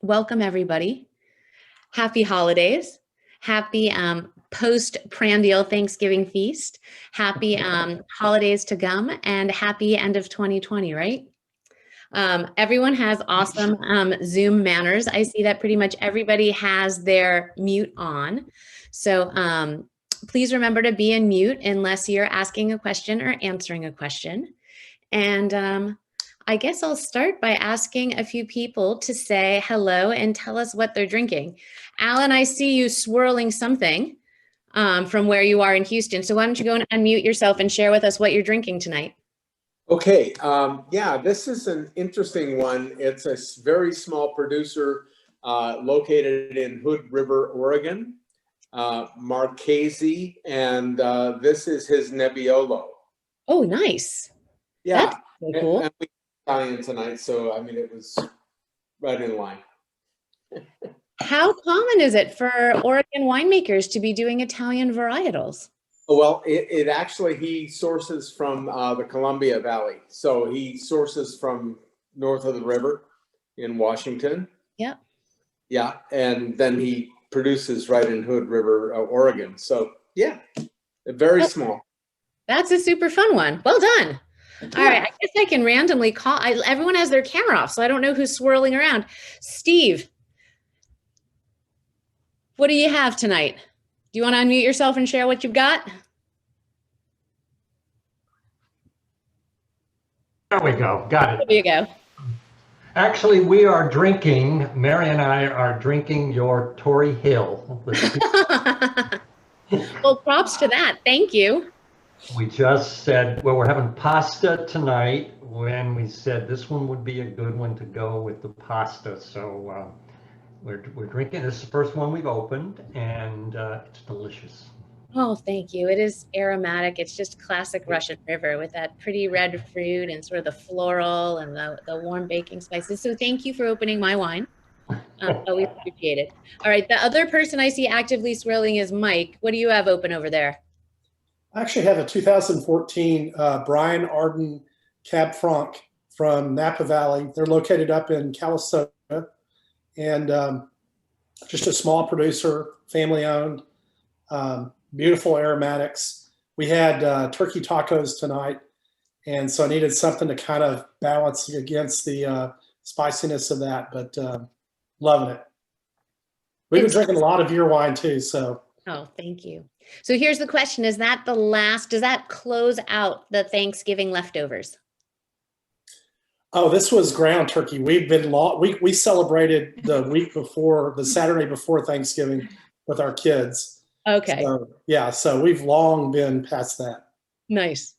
welcome everybody. Happy holidays. Happy post-prandial Thanksgiving feast. Happy holidays to come and happy end of 2020, right? Everyone has awesome Zoom manners. I see that pretty much everybody has their mute on. So please remember to be in mute unless you're asking a question or answering a question. And I guess I'll start by asking a few people to say hello and tell us what they're drinking. Alan, I see you swirling something from where you are in Houston. So why don't you go and unmute yourself and share with us what you're drinking tonight? Okay, yeah, this is an interesting one. It's a very small producer located in Hood River, Oregon, Marchese, and this is his Nebbiolo. Oh, nice. Yeah, that's so cool. And we Italian tonight, so I mean, it was right in line. How common is it for Oregon winemakers to be doing Italian varietals? Well, it actually, he sources from the Columbia Valley. So he sources from north of the river in Washington. Yeah. Yeah. And then he produces right in Hood River, Oregon. So yeah, very small. That's a super fun one. Well done. All right. I guess I can randomly call. Everyone has their camera off, so I don't know who's swirling around. Steve, what do you have tonight? Do you want to unmute yourself and share what you've got? There we go. Got it. There you go. Actually, we are drinking, Mary and I are drinking your Tory Hill. Well, props to that. Thank you. We just said, well, we're having pasta tonight when we said this one would be a good one to go with the pasta. So we're drinking. This is the first one we've opened, and it's delicious. Oh, thank you. It is aromatic. It's just classic Russian River with that pretty red fruit and sort of the floral and the warm baking spices. So thank you for opening my wine. Always appreciate it. All right. The other person I see actively swirling is Mike. What do you have open over there? I actually have a 2014 Brian Arden Cab Franc from Napa Valley. They're located up in Calistoga, and just a small producer, family owned. Beautiful aromatics. We had turkey tacos tonight, and so I needed something to kind of balance against the spiciness of that, but loving it. We've been drinking a lot of your wine too, so. Oh, thank you. So here's the question. Is that the last, does that close out the Thanksgiving leftovers? Oh, this was ground turkey. We've been we celebrated the week before, the Saturday before Thanksgiving with our kids. Okay. So, yeah, so we've long been past that. Nice.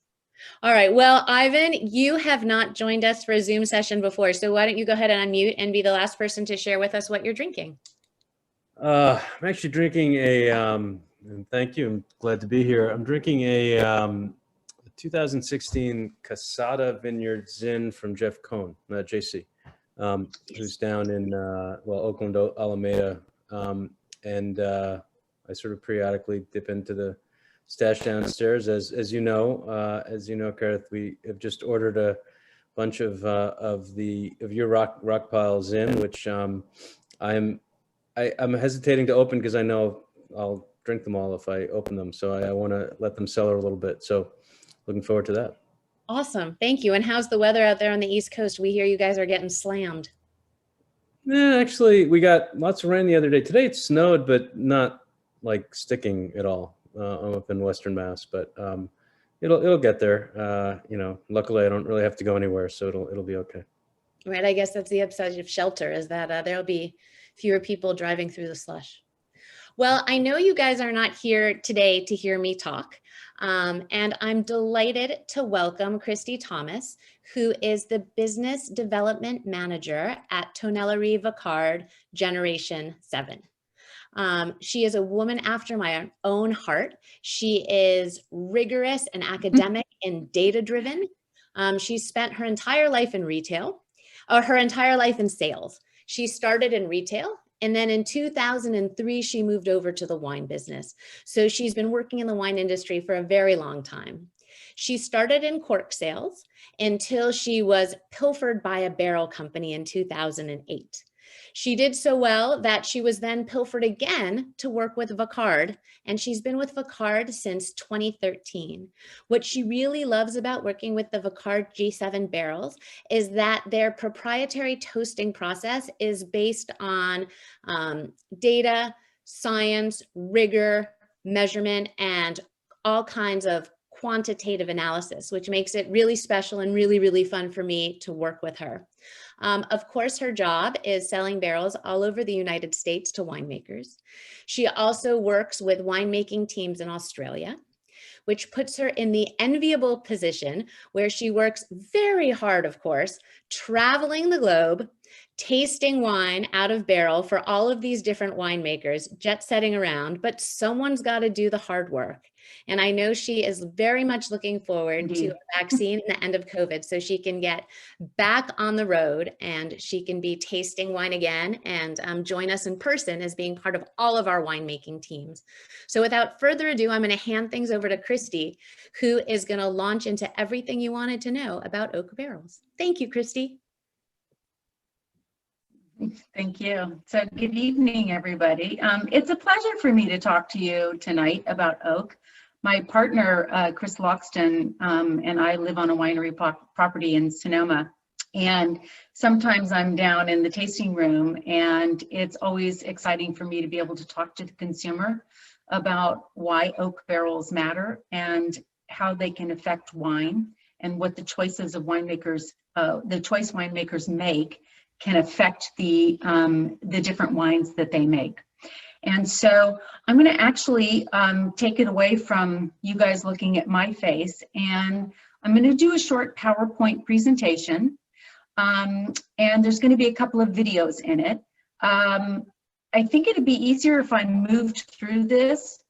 All right. Well, Ivan, you have not joined us for a Zoom session before, so why don't you go ahead and unmute and be the last person to share with us what you're drinking? I'm actually drinking a, and thank you, I'm glad to be here. I'm drinking a 2016 Casada Vineyard Zin from Jeff Cohn, JC, who's down in, Oakland, Alameda. I sort of periodically dip into the stash downstairs. As you know, Kerith, we have just ordered a bunch of your rock piles in, which I'm hesitating to open because I know I'll drink them all if I open them. So I want to let them cellar a little bit. So looking forward to that. Awesome. Thank you. And how's the weather out there on the East Coast? We hear you guys are getting slammed. Yeah, actually, we got lots of rain the other day. Today it snowed, but not like sticking at all. I'm up in Western Mass, but it'll get there. Luckily I don't really have to go anywhere, so it'll be okay. Right. I guess that's the upside of shelter, is that there'll be fewer people driving through the slush. Well, I know you guys are not here today to hear me talk, and I'm delighted to welcome Christy Thomas, who is the Business Development Manager at Tonnelleries Vicard Generation 7. She is a woman after my own heart. She is rigorous and academic and data-driven. She spent her entire life in retail, or her entire life in sales. She started in retail, and then in 2003, she moved over to the wine business. So she's been working in the wine industry for a very long time. She started in cork sales until she was pilfered by a barrel company in 2008. She did so well that she was then pilfered again to work with Vicard, and she's been with Vicard since 2013. What she really loves about working with the Vicard G7 barrels is that their proprietary toasting process is based on data, science, rigor, measurement, and all kinds of quantitative analysis, which makes it really special and really, really fun for me to work with her. Of course, her job is selling barrels all over the United States to winemakers. She also works with winemaking teams in Australia, which puts her in the enviable position where she works very hard, of course, traveling the globe, tasting wine out of barrel for all of these different winemakers, jet setting around, but someone's got to do the hard work. And I know she is very much looking forward to a vaccine and the end of COVID so she can get back on the road and she can be tasting wine again and join us in person as being part of all of our winemaking teams. So without further ado, I'm going to hand things over to Christy, who is going to launch into everything you wanted to know about oak barrels. Thank you, Christy. Thank you. So good evening, everybody. It's a pleasure for me to talk to you tonight about oak. My partner, Chris Loxton, and I live on a winery property in Sonoma. And sometimes I'm down in the tasting room, and it's always exciting for me to be able to talk to the consumer about why oak barrels matter and how they can affect wine and what the choices of winemakers, the choice winemakers make can affect the different wines that they make. And so I'm going to actually take it away from you guys looking at my face, and I'm going to do a short PowerPoint presentation. And there's going to be a couple of videos in it. I think it'd be easier if I moved through this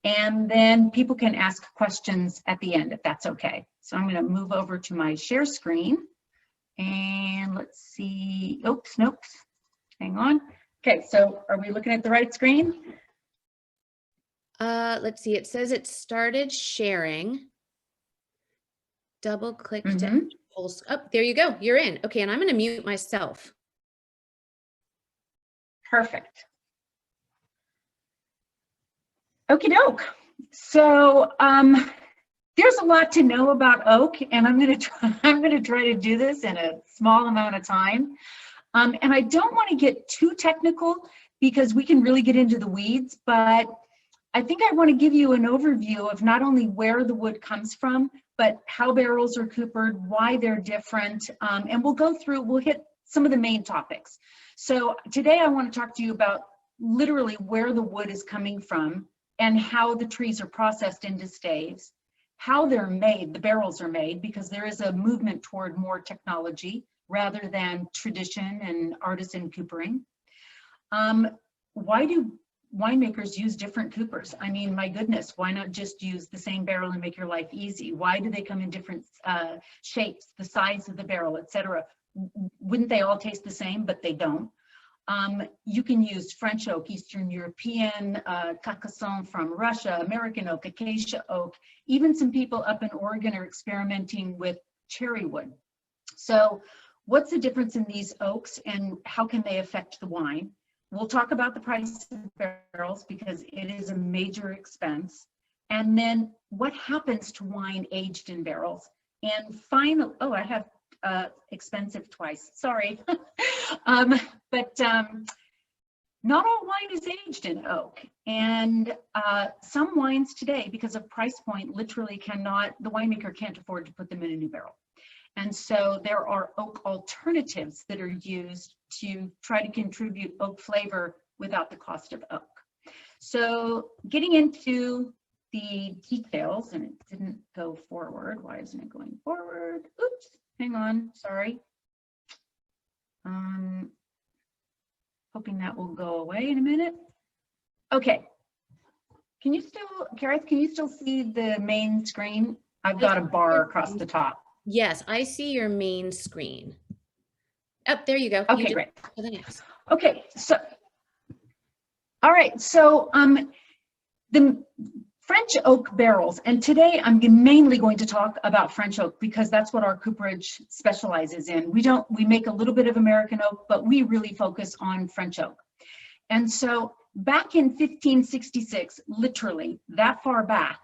and then people can ask questions at the end, if that's okay. So I'm going to move over to my share screen. And let's see, oops, nope, hang on. Okay, so are we looking at the right screen? Let's see, it says it started sharing. Double click to pulse. Oh, there you go, you're in. Okay, and I'm gonna mute myself. Perfect. Okie doke. So there's a lot to know about oak, and I'm gonna try to do this in a small amount of time. And I don't want to get too technical because we can really get into the weeds, but I think I want to give you an overview of not only where the wood comes from, but how barrels are coopered, why they're different, and we'll hit some of the main topics. So today I want to talk to you about literally where the wood is coming from and how the trees are processed into staves, how they're made, the barrels are made, because there is a movement toward more technology rather than tradition and artisan coopering. Why do winemakers use different coopers? I mean, my goodness, why not just use the same barrel and make your life easy? Why do they come in different shapes, the size of the barrel, etc.? Wouldn't they all taste the same? But they don't. You can use French oak, Eastern European, Carcassonne from Russia, American oak, acacia oak. Even some people up in Oregon are experimenting with cherry wood. So what's the difference in these oaks and how can they affect the wine? We'll talk about the price of barrels because it is a major expense. And then what happens to wine aged in barrels? And finally, oh, I have expensive twice, sorry. But not all wine is aged in oak. And some wines today, because of price point, literally the winemaker can't afford to put them in a new barrel. And so there are oak alternatives that are used to try to contribute oak flavor without the cost of oak. So getting into the details, and it didn't go forward. Why isn't it going forward? Oops, hang on, sorry. Hoping that will go away in a minute. Okay, Kerith, can you still see the main screen? I've got a bar across the top. Yes, I see your main screen. Oh, there you go. Okay, great. For the next. Okay, so, all right, so French oak barrels, and today I'm mainly going to talk about French oak because that's what our cooperage specializes in. We make a little bit of American oak, but we really focus on French oak. And so back in 1566, literally that far back,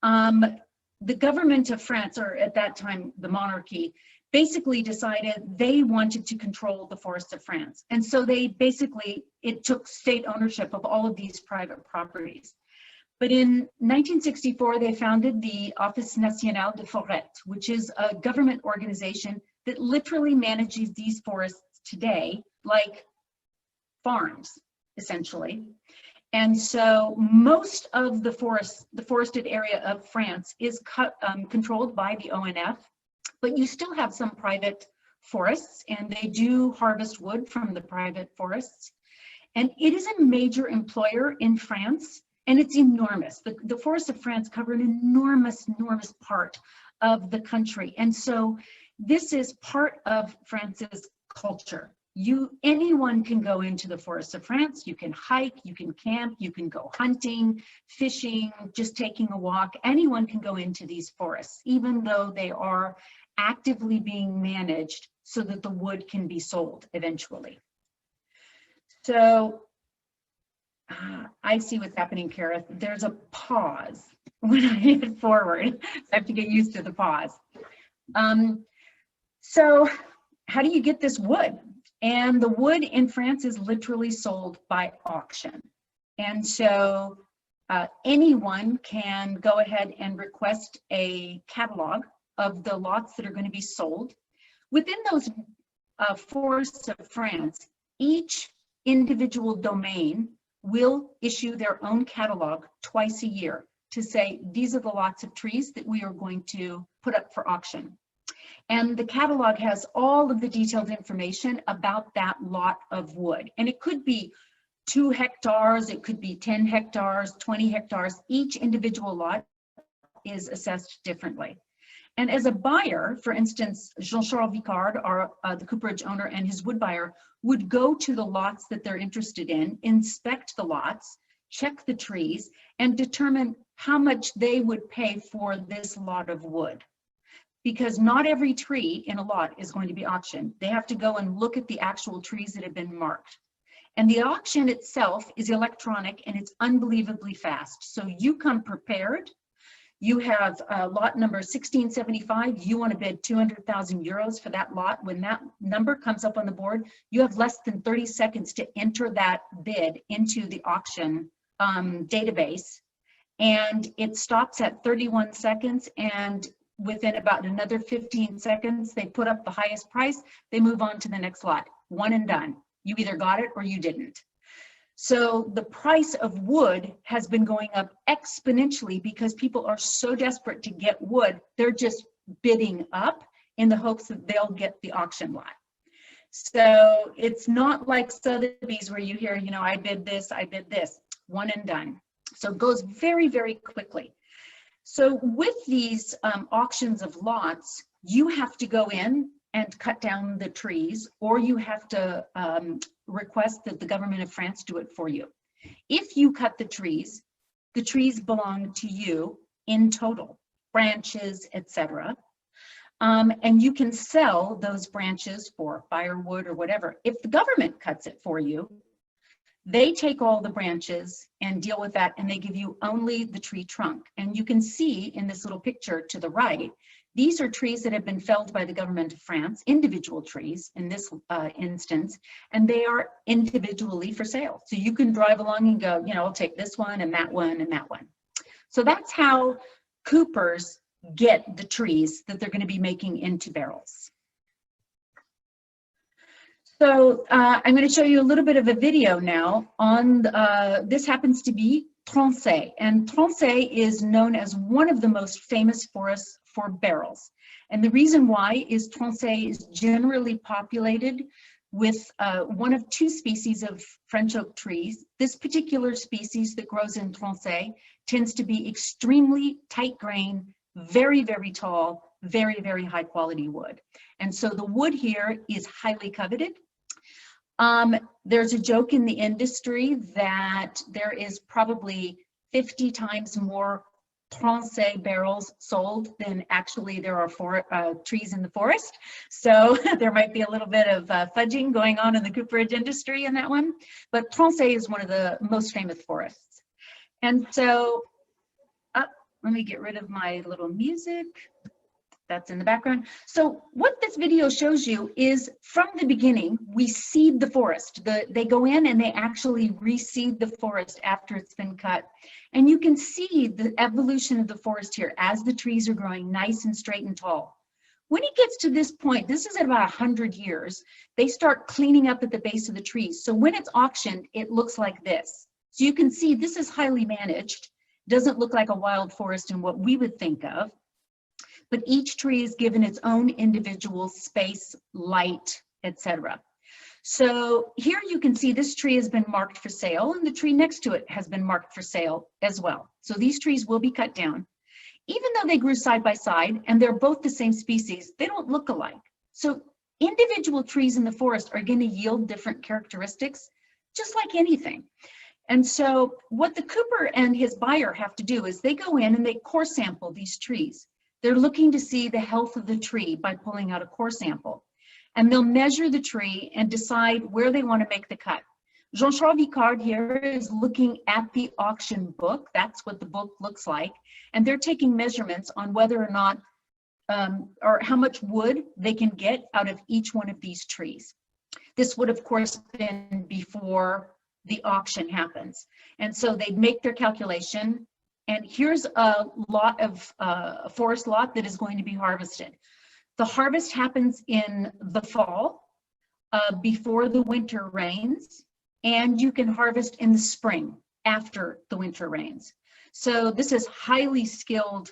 the government of France, or at that time the monarchy, basically decided they wanted to control the forests of France. And so it took state ownership of all of these private properties. But in 1964, they founded the Office National de Forêt, which is a government organization that literally manages these forests today like farms, essentially. And so most of the forested area of France is controlled by the ONF, but you still have some private forests, and they do harvest wood from the private forests. And it is a major employer in France. And it's enormous. The forests of France cover an enormous part of the country. And so this is part of France's culture. Anyone can go into the forests of France. You can hike, you can camp, you can go hunting, fishing, just taking a walk. Anyone can go into these forests, even though they are actively being managed so that the wood can be sold eventually. So I see what's happening, Kerith. There's a pause when I hit forward. I have to get used to the pause. So how do you get this wood? And the wood in France is literally sold by auction. And so anyone can go ahead and request a catalog of the lots that are going to be sold. Within those forests of France, each individual domain will issue their own catalog twice a year to say, these are the lots of trees that we are going to put up for auction. And the catalog has all of the detailed information about that lot of wood. And it could be 2 hectares, it could be 10 hectares, 20 hectares. Each individual lot is assessed differently. And as a buyer, for instance, Jean-Charles Vicard, the cooperage owner, and his wood buyer would go to the lots that they're interested in, inspect the lots, check the trees, and determine how much they would pay for this lot of wood. Because not every tree in a lot is going to be auctioned. They have to go and look at the actual trees that have been marked. And the auction itself is electronic and it's unbelievably fast. So you come prepared. You have lot number 1675, you want to bid 200,000 euros for that lot. When that number comes up on the board, you have less than 30 seconds to enter that bid into the auction database. And it stops at 31 seconds. And within about another 15 seconds, they put up the highest price. They move on to the next lot, one and done. You either got it or you didn't. So the price of wood has been going up exponentially because people are so desperate to get wood, they're just bidding up in the hopes that they'll get the auction lot. So it's not like Sotheby's where you hear, you know, I bid this, one and done. So it goes very, very quickly. So with these auctions of lots, you have to go in and cut down the trees, or you have to request that the government of France do it for you. If you cut the trees belong to you in total, branches, etc. And you can sell those branches for firewood or whatever. If the government cuts it for you, they take all the branches and deal with that, and they give you only the tree trunk. And you can see in this little picture to the right, these are trees that have been felled by the government of France, individual trees in this instance, and they are individually for sale. So you can drive along and go, you know, I'll take this one and that one and that one. So that's how coopers get the trees that they're going to be making into barrels. So I'm going to show you a little bit of a video now on, this happens to be Tronçais, and Tronçais is known as one of the most famous forests for barrels. And the reason why is Tronçais is generally populated with one of 2 species of French oak trees. This particular species that grows in Tronçais tends to be extremely tight grain, very, very tall, very, very high quality wood. And so the wood here is highly coveted. There's a joke in the industry that there is probably 50 times more Francais barrels sold than actually there are trees in the forest. So there might be a little bit of fudging going on in the cooperage industry in that one. But Francais is one of the most famous forests. And so, let me get rid of my little music. That's in the background. So what this video shows you is from the beginning, we seed the forest. They go in and they actually reseed the forest after it's been cut. And you can see the evolution of the forest here as the trees are growing nice and straight and tall. When it gets to this point, this is at about 100 years, they start cleaning up at the base of the trees. So when it's auctioned, it looks like this. So you can see this is highly managed. Doesn't look like a wild forest in what we would think of. But each tree is given its own individual space, light, etc. So here you can see this tree has been marked for sale, and the tree next to it has been marked for sale as well. So these trees will be cut down. Even though they grew side by side and they're both the same species, they don't look alike. So individual trees in the forest are going to yield different characteristics, just like anything. And so what the cooper and his buyer have to do is they go in and they core sample these trees. They're looking to see the health of the tree by pulling out a core sample. And they'll measure the tree and decide where they want to make the cut. Jean-Charles Vicard here is looking at the auction book. That's what the book looks like. And they're taking measurements on whether or not, or how much wood they can get out of each one of these trees. This would, of course, been before the auction happens. And so they'd make their calculation. And here's a lot of a forest lot that is going to be harvested. The harvest happens in the fall, before the winter rains, and you can harvest in the spring after the winter rains. So this is highly skilled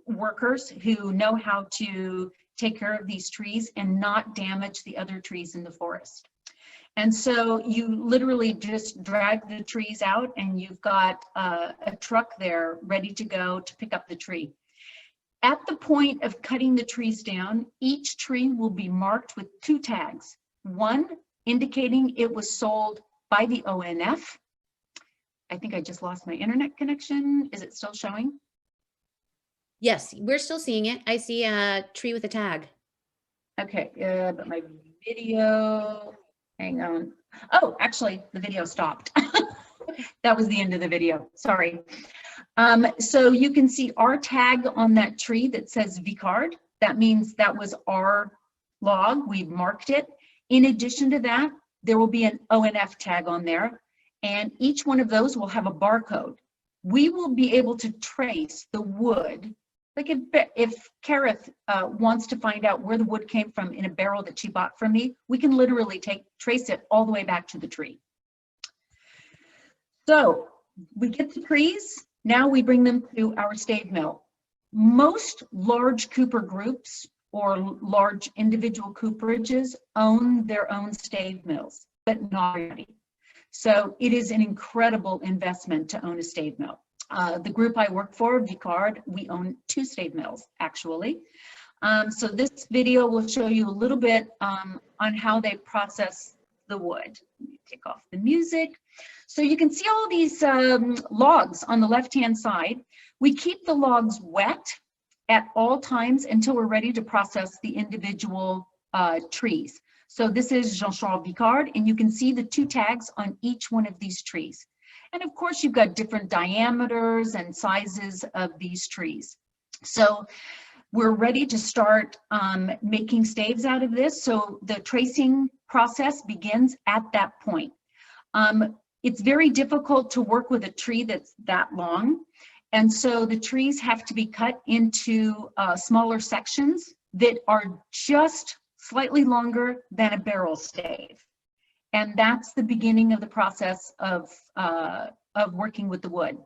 workers who know how to take care of these trees and not damage the other trees in the forest. And so you literally just drag the trees out and you've got a truck there ready to go to pick up the tree. At the point of cutting the trees down, each tree will be marked with 2 tags. One indicating it was sold by the ONF. I think I just lost my internet connection. Is it still showing? Yes, we're still seeing it. I see a tree with a tag. Okay, but my video, hang on. Oh, actually, the video stopped. That was the end of the video, sorry. So you can see our tag on that tree that says Vicard. That means that was our log, we've marked it. In addition to that, there will be an ONF tag on there, and each one of those will have a barcode. We will be able to trace the wood. Like if Kerith wants to find out where the wood came from in a barrel that she bought from me, we can literally trace it all the way back to the tree. So we get the trees, now we bring them to our stave mill. Most large cooper groups or large individual cooperages own their own stave mills, but not everybody. So it is an incredible investment to own a stave mill. The group I work for, Vicard, we own 2 stave mills, actually. So this video will show you a little bit on how they process the wood. Let me take off the music. So you can see all these logs on the left-hand side. We keep the logs wet at all times until we're ready to process the individual trees. So this is Jean-Charles Vicard, and you can see the 2 tags on each one of these trees. And of course, you've got different diameters and sizes of these trees. So we're ready to start making staves out of this. So the tracing process begins at that point. It's very difficult to work with a tree that's that long. And so the trees have to be cut into smaller sections that are just slightly longer than a barrel stave. And that's the beginning of the process of working with the wood.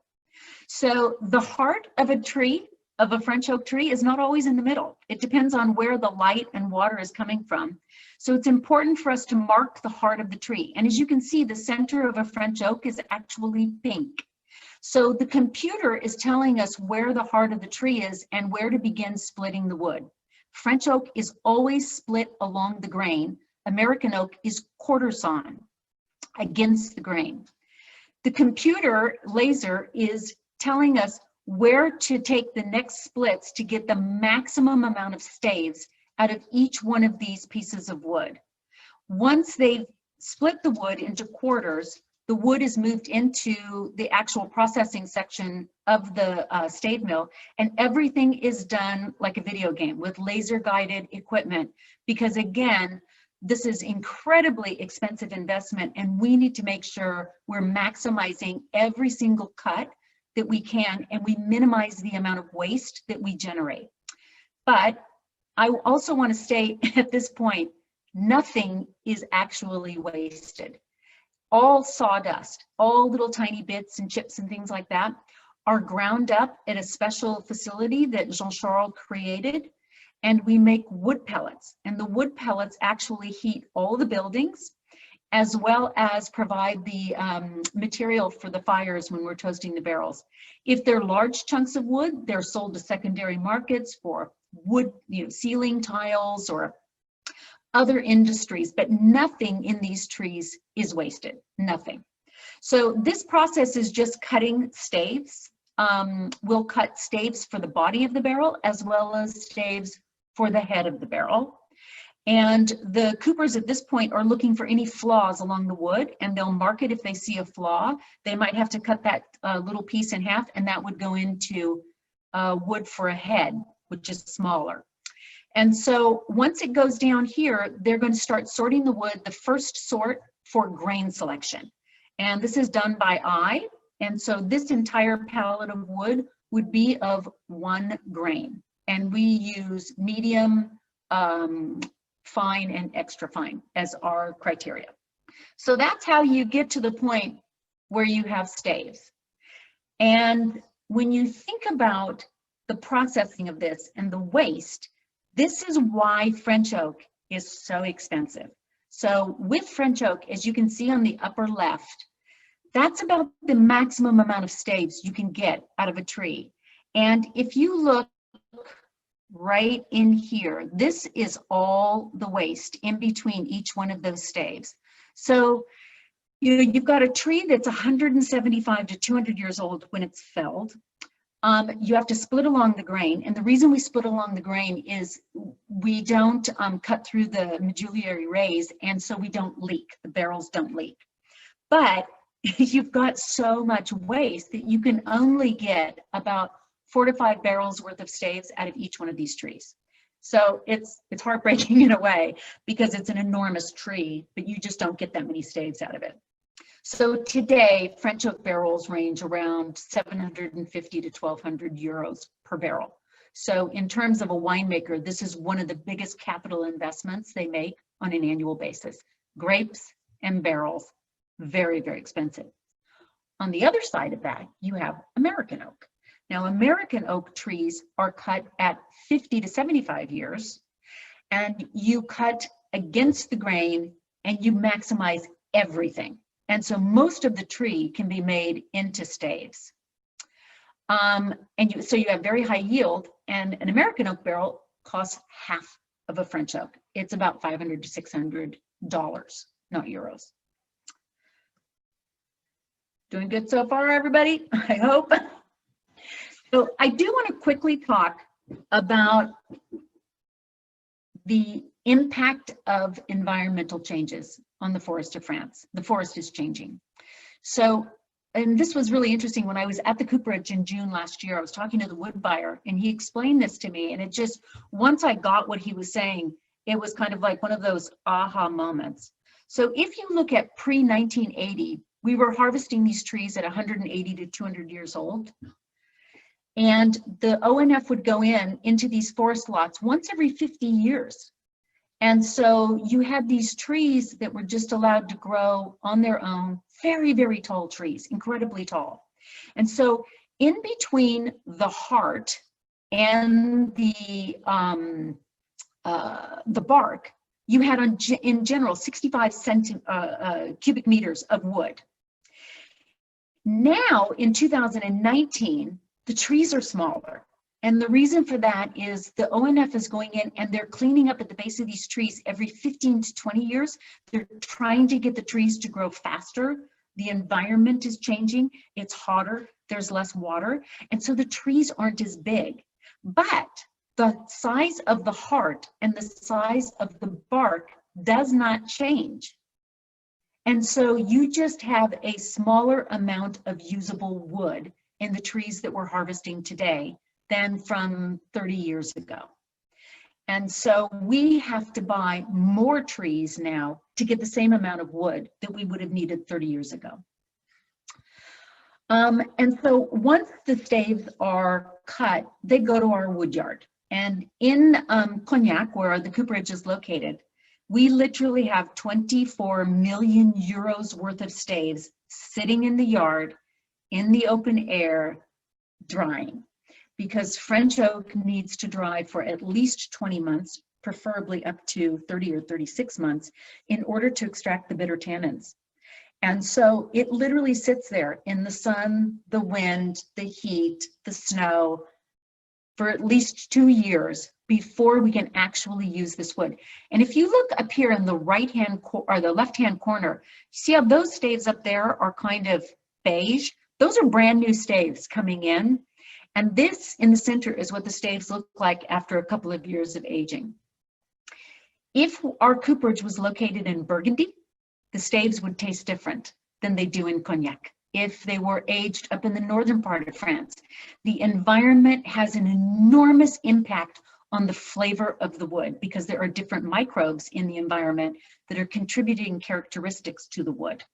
So the heart of a tree, of a French oak tree, is not always in the middle. It depends on where the light and water is coming from. So it's important for us to mark the heart of the tree. And as you can see, the center of a French oak is actually pink. So the computer is telling us where the heart of the tree is and where to begin splitting the wood. French oak is always split along the grain. American oak is quarter sawn against the grain. The computer laser is telling us where to take the next splits to get the maximum amount of staves out of each one of these pieces of wood. Once they've split the wood into quarters, the wood is moved into the actual processing section of the stave mill, and everything is done like a video game with laser guided equipment, because again, this is incredibly expensive investment, and we need to make sure we're maximizing every single cut that we can, and we minimize the amount of waste that we generate. But I also want to state at this point, nothing is actually wasted. All sawdust, all little tiny bits and chips and things like that are ground up at a special facility that Jean-Charles created, and we make wood pellets. And the wood pellets actually heat all the buildings, as well as provide the material for the fires when we're toasting the barrels. If they're large chunks of wood, they're sold to secondary markets for wood, ceiling tiles or other industries, but nothing in these trees is wasted, nothing. So this process is just cutting staves. We'll cut staves for the body of the barrel as well as staves for the head of the barrel. And the coopers at this point are looking for any flaws along the wood, and they'll mark it if they see a flaw. They might have to cut that little piece in half, and that would go into wood for a head, which is smaller. And so once it goes down here, they're going to start sorting the wood, the first sort for grain selection. And this is done by eye. And so this entire pallet of wood would be of 1 grain. And we use medium, fine, and extra fine as our criteria. So that's how you get to the point where you have staves. And when you think about the processing of this and the waste, this is why French oak is so expensive. So with French oak, as you can see on the upper left, that's about the maximum amount of staves you can get out of a tree. And if you look right in here, this is all the waste in between each one of those staves. So you've got a tree that's 175 to 200 years old when it's felled. You have to split along the grain, and the reason we split along the grain is we don't cut through the medullary rays, and so we don't leak, the barrels don't leak. But you've got so much waste that you can only get about 4 to 5 barrels worth of staves out of each one of these trees. So it's heartbreaking in a way, because it's an enormous tree, but you just don't get that many staves out of it. So today, French oak barrels range around 750 to 1,200 euros per barrel. So in terms of a winemaker, this is one of the biggest capital investments they make on an annual basis. Grapes and barrels, very, very expensive. On the other side of that, you have American oak. Now, American oak trees are cut at 50 to 75 years, and you cut against the grain and you maximize everything. And so most of the tree can be made into staves. So you have very high yield, and an American oak barrel costs half of a French oak. It's about $500 to $600, not euros. Doing good so far, everybody? I hope. So I do want to quickly talk about the impact of environmental changes on the forest of France. The forest is changing. So, and this was really interesting. When I was at the cooperage in June last year, I was talking to the wood buyer, and he explained this to me, and it just, once I got what he was saying, it was kind of like one of those aha moments. So if you look at pre-1980, we were harvesting these trees at 180 to 200 years old. And the ONF would go into these forest lots once every 50 years. And so you had these trees that were just allowed to grow on their own, very, very tall trees, incredibly tall. And so in between the heart and the bark, you had in general 65 cubic meters of wood. Now in 2019, the trees are smaller. And the reason for that is the ONF is going in and they're cleaning up at the base of these trees every 15 to 20 years. They're trying to get the trees to grow faster The environment is changing. It's hotter, there's less water, and so the trees aren't as big. But the size of the heart and the size of the bark does not change. And so you just have a smaller amount of usable wood in the trees that we're harvesting today than from 30 years ago. And so we have to buy more trees now to get the same amount of wood that we would have needed 30 years ago. And so once the staves are cut, they go to our wood yard. And in Cognac, where the cooperage is located, we literally have 24 million euros worth of staves sitting in the yard, in the open air, drying. Because French oak needs to dry for at least 20 months, preferably up to 30 or 36 months, in order to extract the bitter tannins. And so it literally sits there in the sun, the wind, the heat, the snow, for at least 2 years before we can actually use this wood. And if you look up here in the right-hand or the left-hand corner, see how those staves up there are kind of beige? Those are brand new staves coming in. And this in the center is what the staves look like after a couple of years of aging. If our cooperage was located in Burgundy, the staves would taste different than they do in Cognac. If they were aged up in the northern part of France, the environment has an enormous impact on the flavor of the wood because there are different microbes in the environment that are contributing characteristics to the wood.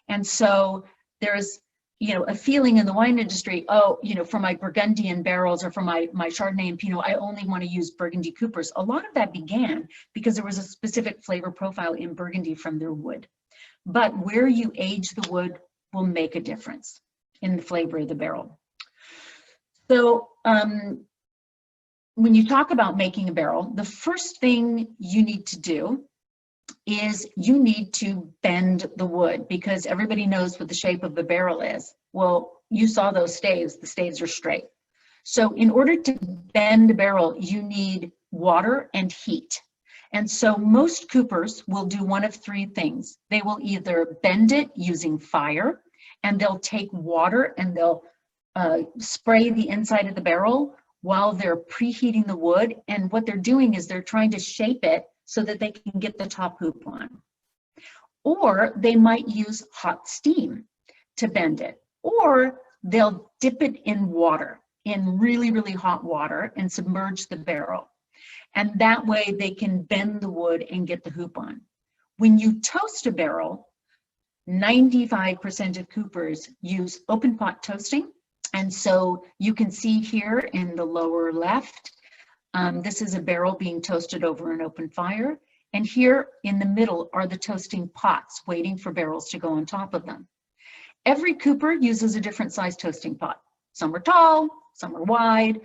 And so there's, you know, a feeling in the wine industry, oh, you know, for my Burgundian barrels or for my Chardonnay and Pinot, I only want to use Burgundy coopers. A lot of that began because there was a specific flavor profile in Burgundy from their wood. But where you age the wood will make a difference in the flavor of the barrel. So when you talk about making a barrel, the first thing you need to do is you need to bend the wood, because everybody knows what the shape of the barrel is. Well, you saw those staves, the staves are straight. So in order to bend a barrel, you need water and heat. And so most coopers will do one of three things. They will either bend it using fire, and they'll take water and they'll spray the inside of the barrel while they're preheating the wood. And what they're doing is they're trying to shape it so that they can get the top hoop on. Or they might use hot steam to bend it. Or they'll dip it in water, in really, really hot water, and submerge the barrel. And that way they can bend the wood and get the hoop on. When you toast a barrel, 95% of coopers use open pot toasting. And so you can see here in the lower left, this is a barrel being toasted over an open fire. And here in the middle are the toasting pots waiting for barrels to go on top of them. Every cooper uses a different size toasting pot. Some are tall, some are wide.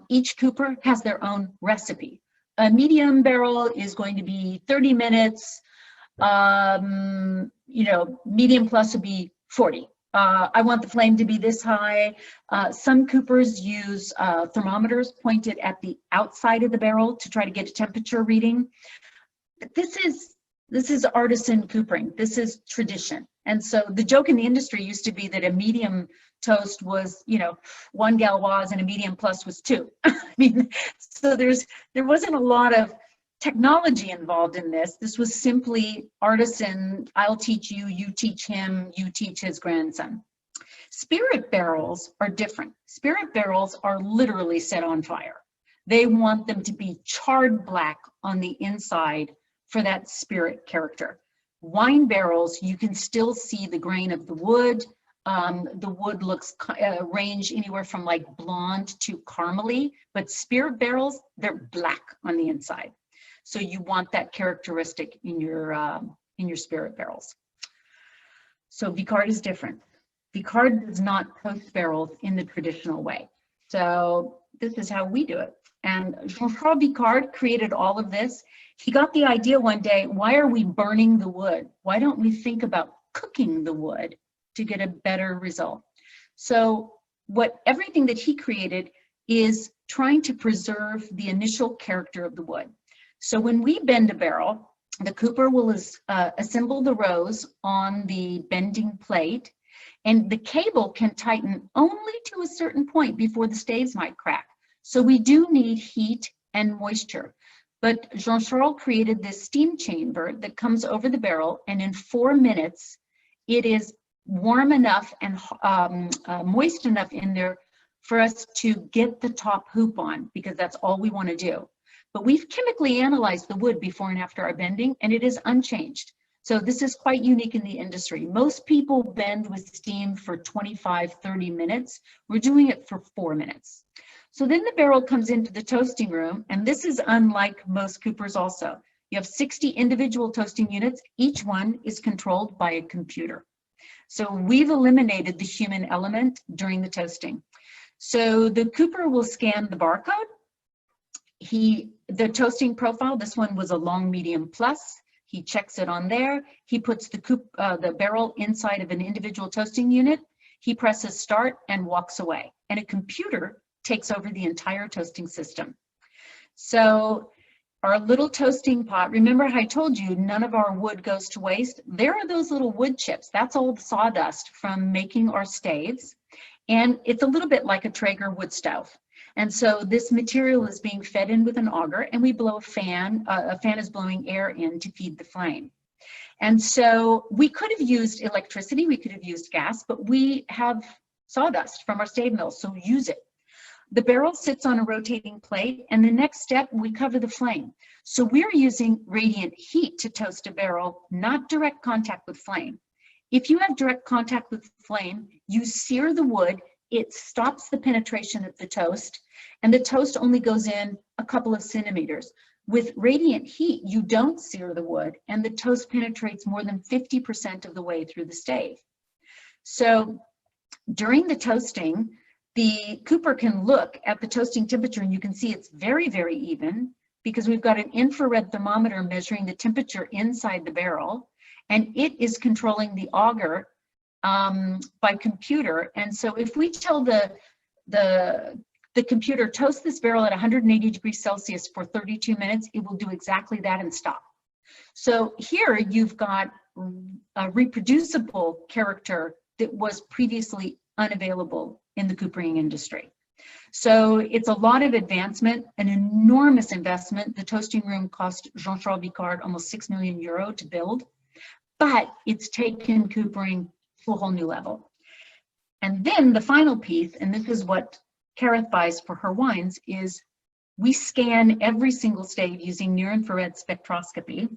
Each cooper has their own recipe. A medium barrel is going to be 30 minutes. You know, medium plus would be 40. I want the flame to be this high. Some coopers use thermometers pointed at the outside of the barrel to try to get a temperature reading. This is artisan coopering. This is tradition. And so the joke in the industry used to be that a medium toast was, you know, 1 Gauloise and a medium plus was 2. I mean, so there wasn't a lot of technology involved in this. This was simply artisan. I'll teach you, you teach him, you teach his grandson. Spirit barrels are different. Spirit barrels are literally set on fire. They want them to be charred black on the inside for that spirit character. Wine barrels, you can still see the grain of the wood. The wood looks range anywhere from like blonde to caramely, but spirit barrels, they're black on the inside. So you want that characteristic in your spirit barrels. So Vicard is different. Vicard does not toast barrels in the traditional way. So this is how we do it. And Jean-Charles Vicard created all of this. He got the idea one day, why are we burning the wood? Why don't we think about cooking the wood to get a better result? So everything that he created is trying to preserve the initial character of the wood. So when we bend a barrel, the cooper will assemble the rows on the bending plate, and the cable can tighten only to a certain point before the staves might crack. So we do need heat and moisture. But Jean-Charles created this steam chamber that comes over the barrel, and in 4 minutes, it is warm enough and moist enough in there for us to get the top hoop on, because that's all we want to do. But we've chemically analyzed the wood before and after our bending, and it is unchanged. So this is quite unique in the industry. Most people bend with steam for 25, 30 minutes. We're doing it for 4 minutes. So then the barrel comes into the toasting room, and this is unlike most coopers also. You have 60 individual toasting units. Each one is controlled by a computer. So we've eliminated the human element during the toasting. So the cooper will scan the barcode. The toasting profile, this one was a long, medium, plus. He checks it on there. He puts the barrel inside of an individual toasting unit. He presses start and walks away. And a computer takes over the entire toasting system. So our little toasting pot, remember how I told you none of our wood goes to waste? There are those little wood chips. That's all the sawdust from making our staves. And it's a little bit like a Traeger wood stove. And so this material is being fed in with an auger, and we blow a fan. A fan is blowing air in to feed the flame. And so we could have used electricity, we could have used gas, but we have sawdust from our stave mills, so use it. The barrel sits on a rotating plate, and the next step, we cover the flame. So we're using radiant heat to toast a barrel, not direct contact with flame. If you have direct contact with flame, you sear the wood, it stops the penetration of the toast, and the toast only goes in a couple of centimeters. With radiant heat, you don't sear the wood, and the toast penetrates more than 50% of the way through the stave. So during the toasting, the cooper can look at the toasting temperature, and you can see it's very, very even, because we've got an infrared thermometer measuring the temperature inside the barrel, and it is controlling the auger by computer. And so if we tell the computer toast this barrel at 180 degrees Celsius for 32 minutes, it will do exactly that and stop. So here you've got a reproducible character that was previously unavailable in the coopering industry. So it's a lot of advancement, an enormous investment. The toasting room cost Jean-Charles Vicard almost 6 million euro to build, but it's taken coopering to a whole new level. And then the final piece, and this is what Kerith buys for her wines, is we scan every single stave using near-infrared spectroscopy,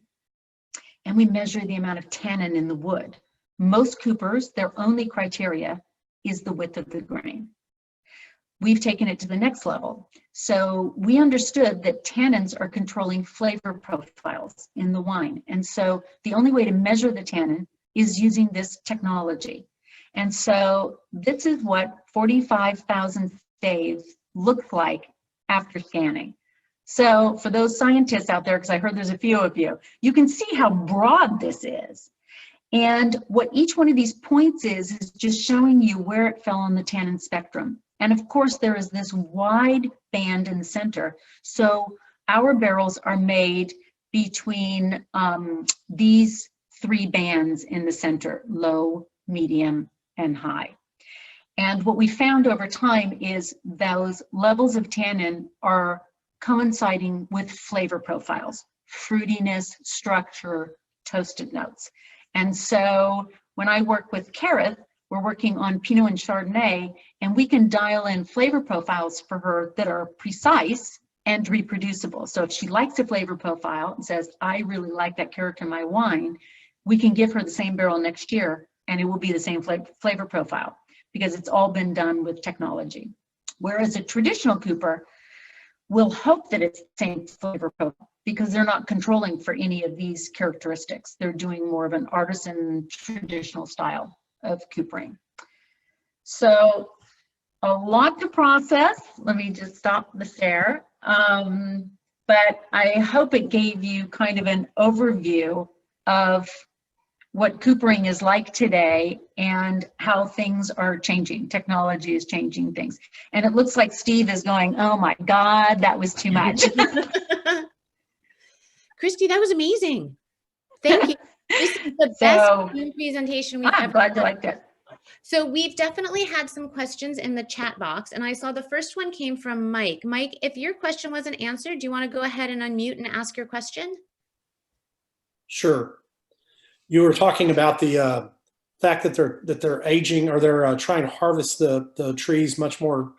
and we measure the amount of tannin in the wood. Most coopers, their only criteria is the width of the grain. We've taken it to the next level. So we understood that tannins are controlling flavor profiles in the wine. And so the only way to measure the tannin is using this technology. And so this is what 45,000 staves looks like after scanning. So for those scientists out there, because I heard there's a few of you, you can see how broad this is. And what each one of these points is just showing you where it fell on the tannin spectrum. And of course, there is this wide band in the center. So our barrels are made between these 3 bands in the center: low, medium, and high. And what we found over time is those levels of tannin are coinciding with flavor profiles: fruitiness, structure, toasted notes. And so when I work with Kerith, we're working on Pinot and Chardonnay, and we can dial in flavor profiles for her that are precise and reproducible. So if she likes a flavor profile and says, I really like that character in my wine, we can give her the same barrel next year and it will be the same flavor profile, because it's all been done with technology. Whereas a traditional cooper will hope that it's the same flavor profile, because they're not controlling for any of these characteristics. They're doing more of an artisan traditional style of coopering. So a lot to process. Let me just stop the share. But I hope it gave you kind of an overview of what coopering is like today and how things are changing. Technology is changing things. And it looks like Steve is going, oh my God, that was too much. Christy, that was amazing. Thank you. This is the best So Zoom presentation we've I'm ever glad you done. liked it. So we've definitely had some questions in the chat box, and I saw the first one came from Mike. Mike, if your question wasn't answered, do you want to go ahead and unmute and ask your question? Sure. You were talking about the fact that they're aging, or they're trying to harvest the trees much more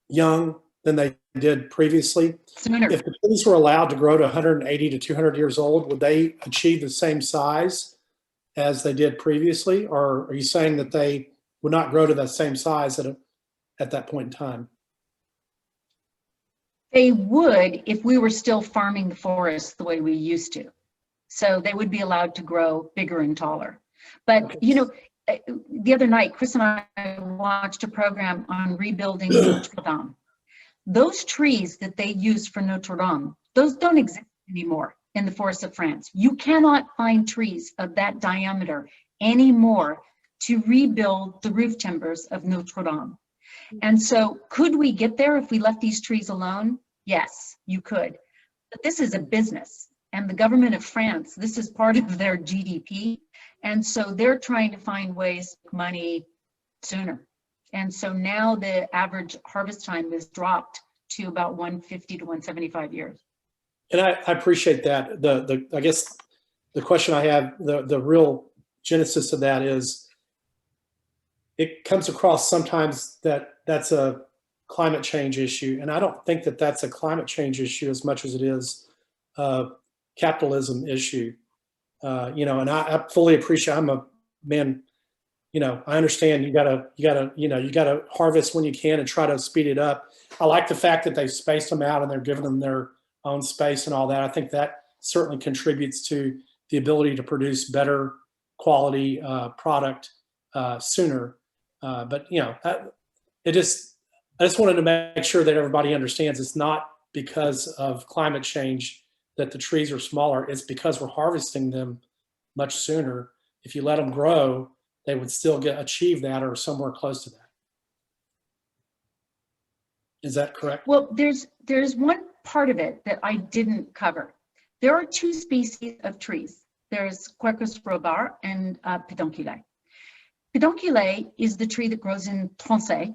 young than they did previously. Sooner. If the trees were allowed to grow to 180 to 200 years old, would they achieve the same size as they did previously? Or are you saying that they would not grow to that same size at that point in time? They would if we were still farming the forest the way we used to. So they would be allowed to grow bigger and taller. But, Okay. you know, the other night, Chris and I watched a program on rebuilding Notre Dame. Those trees that they used for Notre Dame, those don't exist anymore in the forests of France. You cannot find trees of that diameter anymore to rebuild the roof timbers of Notre Dame. And so could we get there if we left these trees alone? Yes, you could. But this is a business, and the government of France, this is part of their GDP. And so they're trying to find ways to make money sooner. And so now the average harvest time is dropped to about 150 to 175 years. And I appreciate that. I guess the question I have, the real genesis of that is, it comes across sometimes that that's a climate change issue. And I don't think that that's a climate change issue as much as it is a capitalism issue. You know, and I fully appreciate, I'm a man, you know, I understand you gotta harvest when you can and try to speed it up. I like the fact that they've spaced them out and they're giving them their own space and all that. I think that certainly contributes to the ability to produce better quality product sooner. But you know, I just wanted to make sure that everybody understands it's not because of climate change that the trees are smaller. It's because we're harvesting them much sooner. If you let them grow, they would still achieve that or somewhere close to that. Is that correct? Well, there's one part of it that I didn't cover. There are two species of trees. There's Quercus robur and Pedunculate. Pedunculate is the tree that grows in Trançais,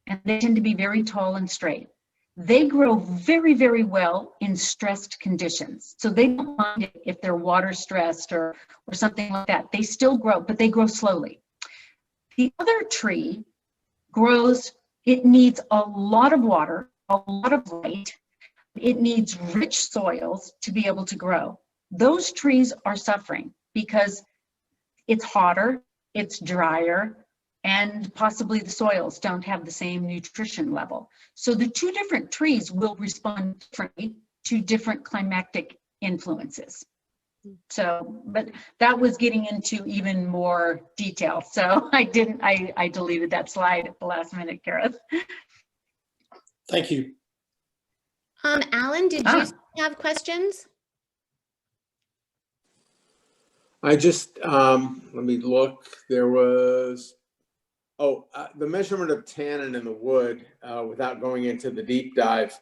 and they tend to be very tall and straight. They grow very, very well in stressed conditions. So they don't mind it if they're water stressed or something like that. They still grow, but they grow slowly. The other tree grows, it needs a lot of water, a lot of light. It needs rich soils to be able to grow. Those trees are suffering because it's hotter, it's drier, and possibly the soils don't have the same nutrition level. So the two different trees will respond differently to different climatic influences. So, but that was getting into even more detail. So I deleted that slide at the last minute, Kerith. Thank you. Alan, did you have questions? I just, let me look. There was, the measurement of tannin in the wood, without going into the deep dive.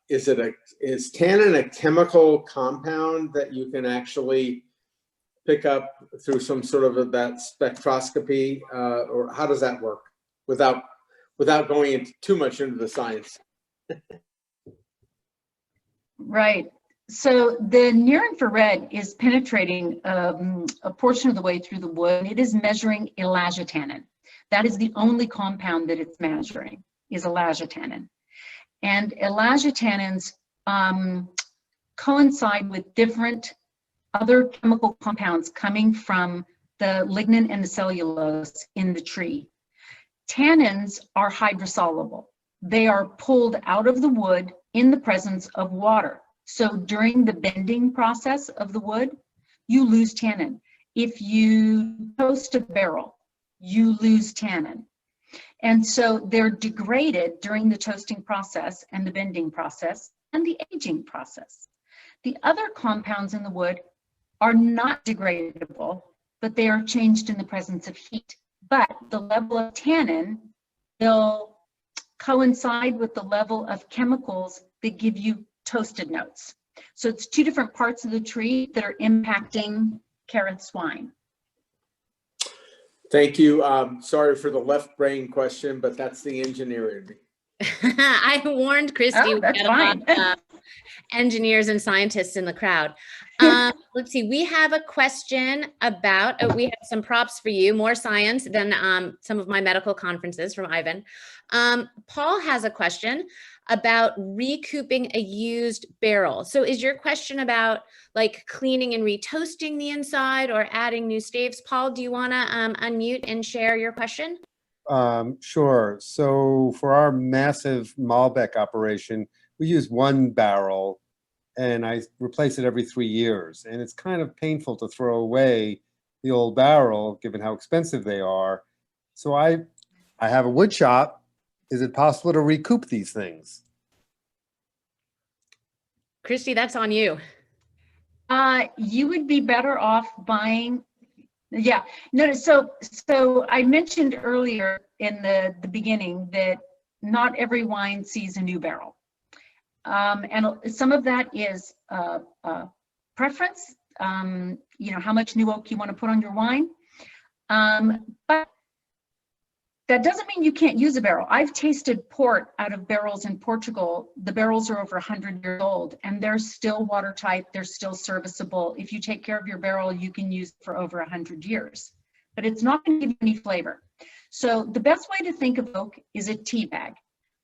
Is tannin a chemical compound that you can actually pick up through some sort of that spectroscopy, or how does that work without going into too much into the science? Right. So the near infrared is penetrating a portion of the way through the wood. It is measuring elagotannin. That is the only compound that it's measuring, is elagotannin. And elagotannins coincide with different other chemical compounds coming from the lignin and the cellulose in the tree. Tannins are hydrosoluble. They are pulled out of the wood in the presence of water. So during the bending process of the wood, you lose tannin. If you toast a barrel, you lose tannin. And so they're degraded during the toasting process and the bending process and the aging process. The other compounds in the wood are not degradable, but they are changed in the presence of heat. But the level of tannin will coincide with the level of chemicals that give you toasted notes. So it's two different parts of the tree that are impacting Kerith's wine. Thank you. Sorry for the left brain question, but that's the engineer in me. I warned Christy. Oh, we that's had a lot fine. of engineers and scientists in the crowd. Let's see. We have a question about. We have some props for you. More science than some of my medical conferences from Ivan. Paul has a question about recouping a used barrel. So is your question about like cleaning and retoasting the inside or adding new staves? Paul, do you want to unmute and share your question? Sure. So for our massive Malbec operation, we use one barrel and I replace it every 3 years. And it's kind of painful to throw away the old barrel, given how expensive they are. So I have a wood shop. Is it possible to recoup these things? Christy, that's on you. You would be better off buying. Yeah, no, so I mentioned earlier in the beginning that not every wine sees a new barrel. And some of that is preference, you know, how much new oak you want to put on your wine. But that doesn't mean you can't use a barrel. I've tasted port out of barrels in Portugal. The barrels are over 100 years old and they're still watertight. They're still serviceable. If you take care of your barrel, you can use it for over 100 years, but it's not going to give you any flavor. So the best way to think of oak is a tea bag.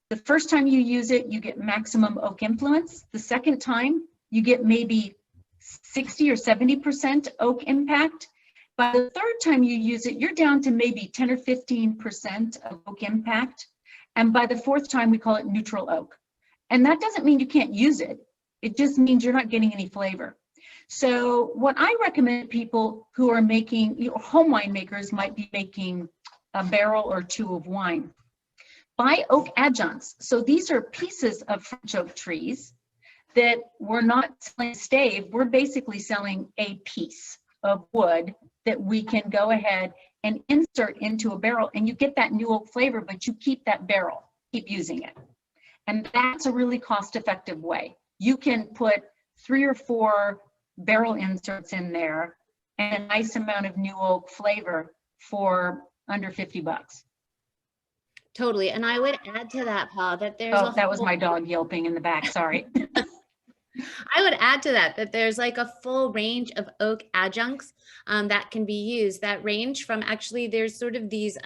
The first time you use it, you get maximum oak influence. The second time, you get maybe 60 or 70% oak impact. By the third time you use it, you're down to maybe 10 or 15% of oak impact. And by the fourth time, we call it neutral oak. And that doesn't mean you can't use it. It just means you're not getting any flavor. So what I recommend people who are making, you know, home winemakers might be making a barrel or two of wine. Buy oak adjuncts. So these are pieces of French oak trees that we're not selling stave. We're basically selling a piece of wood that we can go ahead and insert into a barrel, and you get that new oak flavor, but you keep that barrel, keep using it. And that's a really cost-effective way. You can put 3 or 4 barrel inserts in there and a nice amount of new oak flavor for under 50 bucks. Totally. And I would add to that, Paul, that there's that was my dog yelping in the back, sorry. I would add to that there's like a full range of oak adjuncts that can be used that range from actually there's sort of these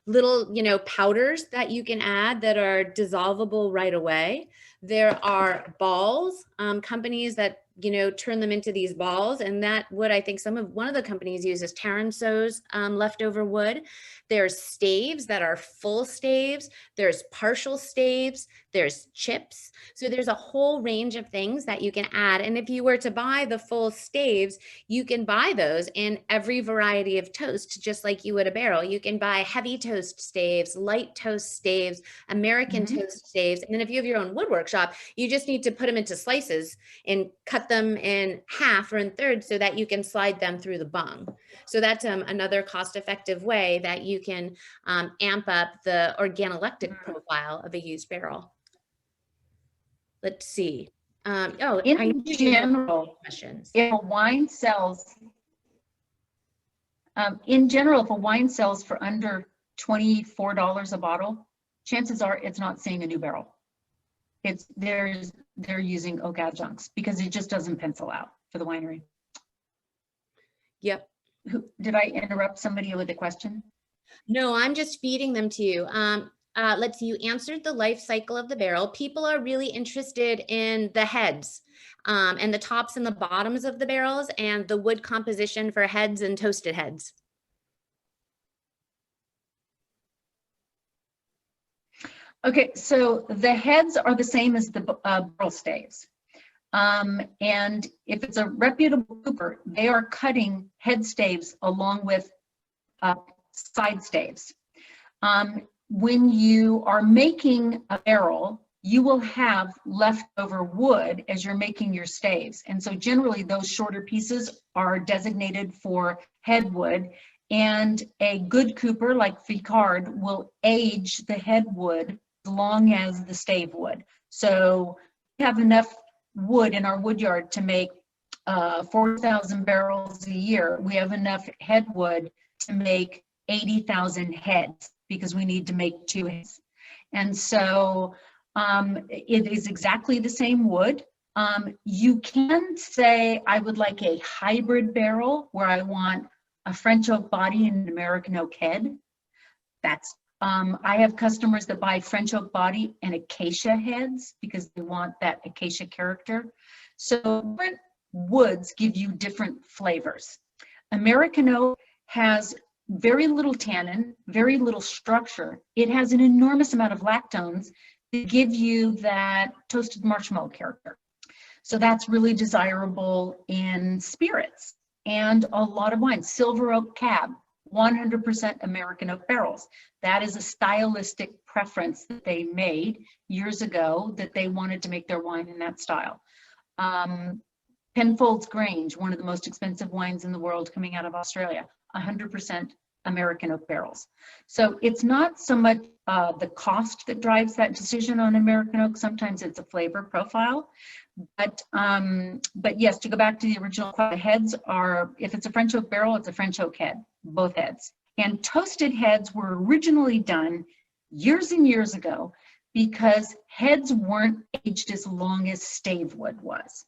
little, you know, powders that you can add that are dissolvable right away. There are balls, companies that, you know, turn them into these balls, and that wood, I think one of the companies uses Taranso's leftover wood. There's staves that are full staves. There's partial staves. There's chips. So there's a whole range of things that you can add. And if you were to buy the full staves, you can buy those in every variety of toast, just like you would a barrel. You can buy heavy toast staves, light toast staves, American toast staves. And then if you have your own wood workshop, you just need to put them into slices and cut them in half or in thirds so that you can slide them through the bung. So that's another cost-effective way that you can amp up the organoleptic profile of a used barrel. Let's see. In general, questions. if a wine sells, if a wine sells for under $24 a bottle, chances are it's not seeing a new barrel. They're using oak adjuncts because it just doesn't pencil out for the winery. Yep. Did I interrupt somebody with a question? No, I'm just feeding them to you. Let's see, you answered the life cycle of the barrel. People are really interested in the heads and the tops and the bottoms of the barrels and the wood composition for heads and toasted heads. Okay, so the heads are the same as the barrel staves. And if it's a reputable cooper, they are cutting head staves along with side staves. When you are making a barrel, you will have leftover wood as you're making your staves. And so generally those shorter pieces are designated for head wood, and a good cooper like Vicard will age the head wood as long as the stave would. So you have enough wood in our wood yard to make 4,000 barrels a year. We have enough head wood to make 80,000 heads because we need to make 2 heads. And so it is exactly the same wood. You can say, I would like a hybrid barrel where I want a French oak body and an American oak head. That's, I have customers that buy French oak body and acacia heads because they want that acacia character. So different woods give you different flavors. American oak has very little tannin, very little structure. It has an enormous amount of lactones that give you that toasted marshmallow character. So that's really desirable in spirits and a lot of wines. Silver oak cab, 100% American oak barrels. That is a stylistic preference that they made years ago, that they wanted to make their wine in that style. Penfolds Grange, one of the most expensive wines in the world coming out of Australia, 100% American oak barrels. So it's not so much the cost that drives that decision on American oak. Sometimes it's a flavor profile. But yes, to go back to the original, the heads are, if it's a French oak barrel, it's a French oak head, both heads. And toasted heads were originally done years and years ago because heads weren't aged as long as stave wood was.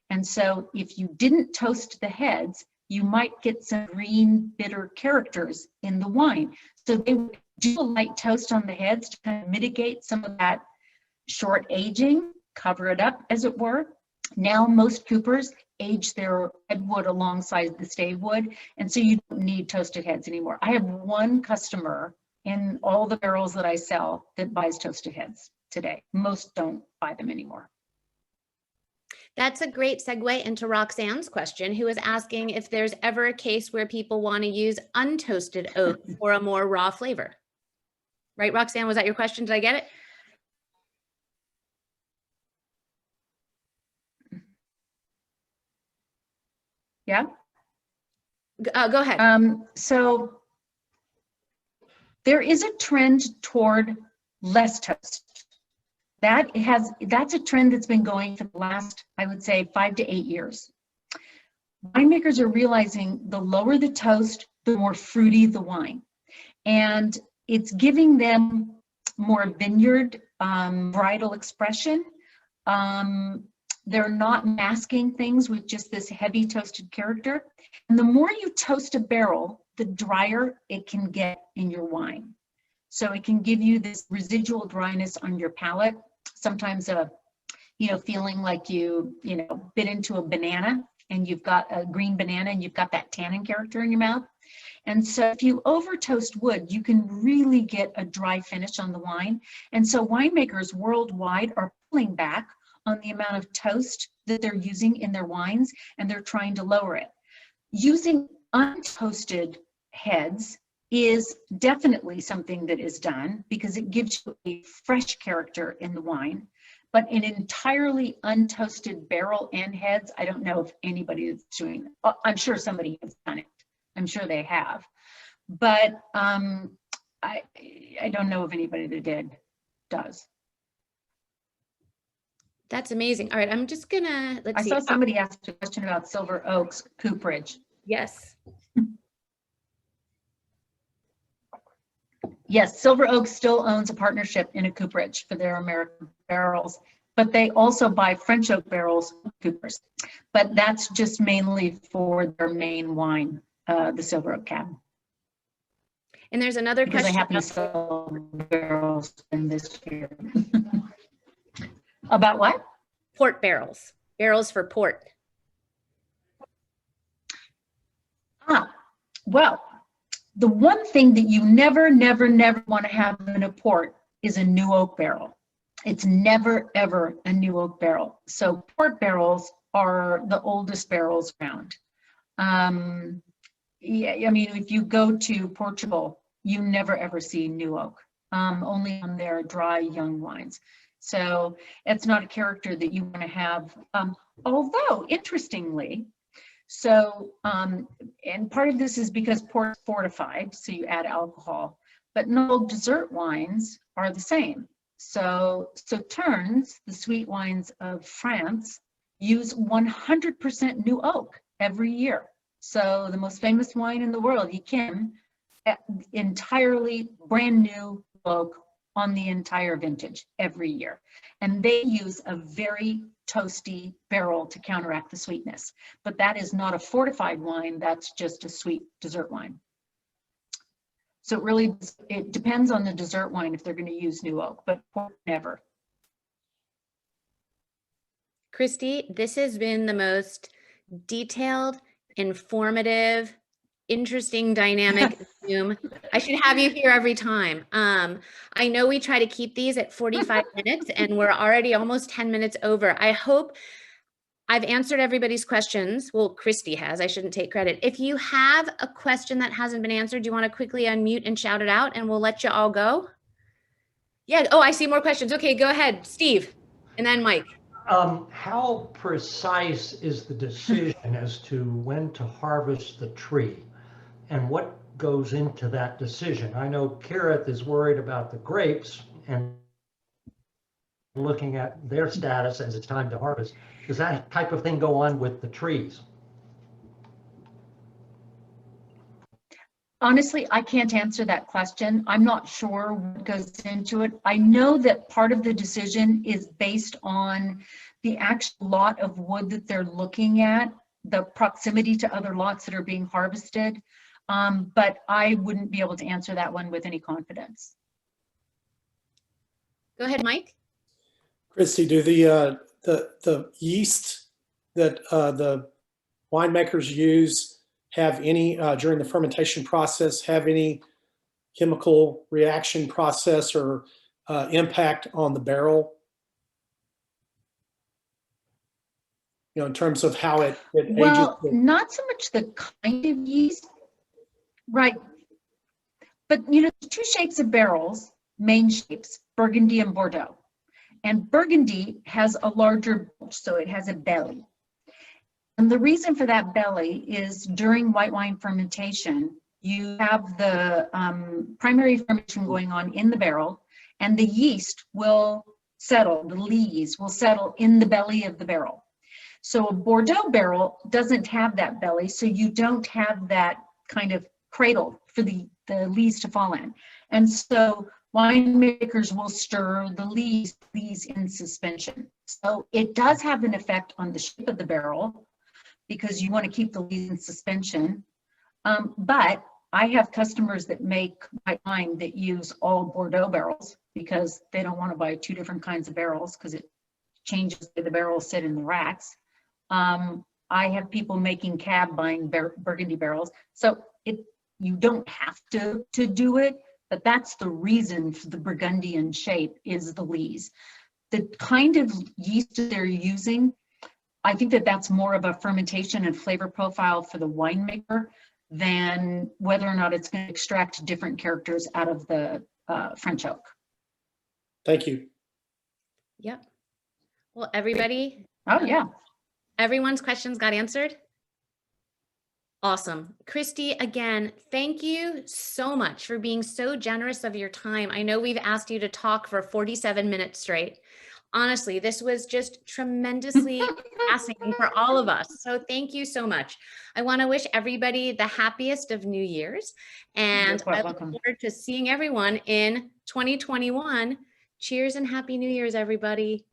And so if you didn't toast the heads, you might get some green, bitter characters in the wine. So they would do a light toast on the heads to kind of mitigate some of that short aging, cover it up, as it were. Now most coopers age their redwood alongside the stave wood, and so you don't need toasted heads anymore. I have one customer in all the barrels that I sell that buys toasted heads today. Most don't buy them anymore. That's a great segue into Roxanne's question, who is asking if there's ever a case where people want to use untoasted oak for a more raw flavor. Right, Roxanne, was that your question? Did I get it? Yeah. Go ahead. So there is a trend toward less toast. That's a trend that's been going for the last, I would say, 5 to 8 years. Winemakers are realizing the lower the toast, the more fruity the wine. And it's giving them more vineyard varietal expression. They're not masking things with just this heavy toasted character. And the more you toast a barrel, the drier it can get in your wine. So it can give you this residual dryness on your palate. Sometimes feeling like you bit into a banana and you've got a green banana and you've got that tannin character in your mouth. And so if you over toast wood, you can really get a dry finish on the wine. And so winemakers worldwide are pulling back on the amount of toast that they're using in their wines, and they're trying to lower it. Using untoasted heads is definitely something that is done because it gives you a fresh character in the wine. But an entirely untoasted barrel and heads, I don't know if anybody is doing it. I'm sure somebody has done it. I'm sure they have. But I don't know if anybody that does. That's amazing. All right, I'm just gonna, let's see. I saw somebody ask a question about Silver Oak's cooperage. Yes. Yes, Silver Oak still owns a partnership in a cooperage for their American barrels, but they also buy French oak barrels coopers. But that's just mainly for their main wine, the Silver Oak cab. And there's another because question. I happen to sell barrels in this year. About what? Port barrels, barrels for port. Well, the one thing that you never want to have in a port is a new oak barrel. It's never, ever a new oak barrel. So port barrels are the oldest barrels around. Yeah, I mean, if you go to Portugal, you never, ever see new oak, only on their dry young wines. So it's not a character that you want to have, although interestingly, so, and part of this is because port's fortified, so you add alcohol, but not all dessert wines are the same. So Terns, the sweet wines of France, use 100% new oak every year. So the most famous wine in the world, you can entirely brand new oak on the entire vintage every year. And they use a very toasty barrel to counteract the sweetness. But that is not a fortified wine, that's just a sweet dessert wine. So it really, it depends on the dessert wine if they're going to use new oak, but never. Christy, this has been the most detailed, informative, interesting, dynamic Zoom. I should have you here every time. I know we try to keep these at 45 minutes and we're already almost 10 minutes over. I hope I've answered everybody's questions. Well, Christy has, I shouldn't take credit. If you have a question that hasn't been answered, do you want to quickly unmute and shout it out and we'll let you all go? Yeah, oh, I see more questions. Okay, go ahead, Steve, and then Mike. How precise is the decision as to when to harvest the tree? And what goes into that decision? I know Kerith is worried about the grapes and looking at their status as it's time to harvest. Does that type of thing go on with the trees? Honestly, I can't answer that question. I'm not sure what goes into it. I know that part of the decision is based on the actual lot of wood that they're looking at, the proximity to other lots that are being harvested. But I wouldn't be able to answer that one with any confidence. Go ahead, Mike. Christy, do the yeast that the winemakers use have any, during the fermentation process, have any chemical reaction process or impact on the barrel? You know, in terms of how it ages? Well, not so much the kind of yeast, right? But you know, two shapes of barrels, main shapes, Burgundy and Bordeaux. And Burgundy has a larger, so it has a belly. And the reason for that belly is during white wine fermentation, you have the primary fermentation going on in the barrel, and the yeast will settle, the lees will settle in the belly of the barrel. So a Bordeaux barrel doesn't have that belly, so you don't have that kind of cradle for the lees to fall in. And so winemakers will stir the lees in suspension. So it does have an effect on the shape of the barrel, because you want to keep the lees in suspension. But I have customers that make white wine that use all Bordeaux barrels because they don't want to buy two different kinds of barrels because it changes the way the barrels sit in the racks. I have people making cab buying Burgundy barrels. So you don't have to do it, but that's the reason for the Burgundian shape is the lees. The kind of yeast they're using, I think that's more of a fermentation and flavor profile for the winemaker than whether or not it's going to extract different characters out of the French oak. Thank you. Yep. Well, everybody. Oh, yeah. Everyone's questions got answered. Awesome. Christy, again, thank you so much for being so generous of your time. I know we've asked you to talk for 47 minutes straight. Honestly, this was just tremendously fascinating for all of us. So thank you so much. I want to wish everybody the happiest of New Year's. And I look forward to seeing everyone in 2021. Cheers and Happy New Year's, everybody.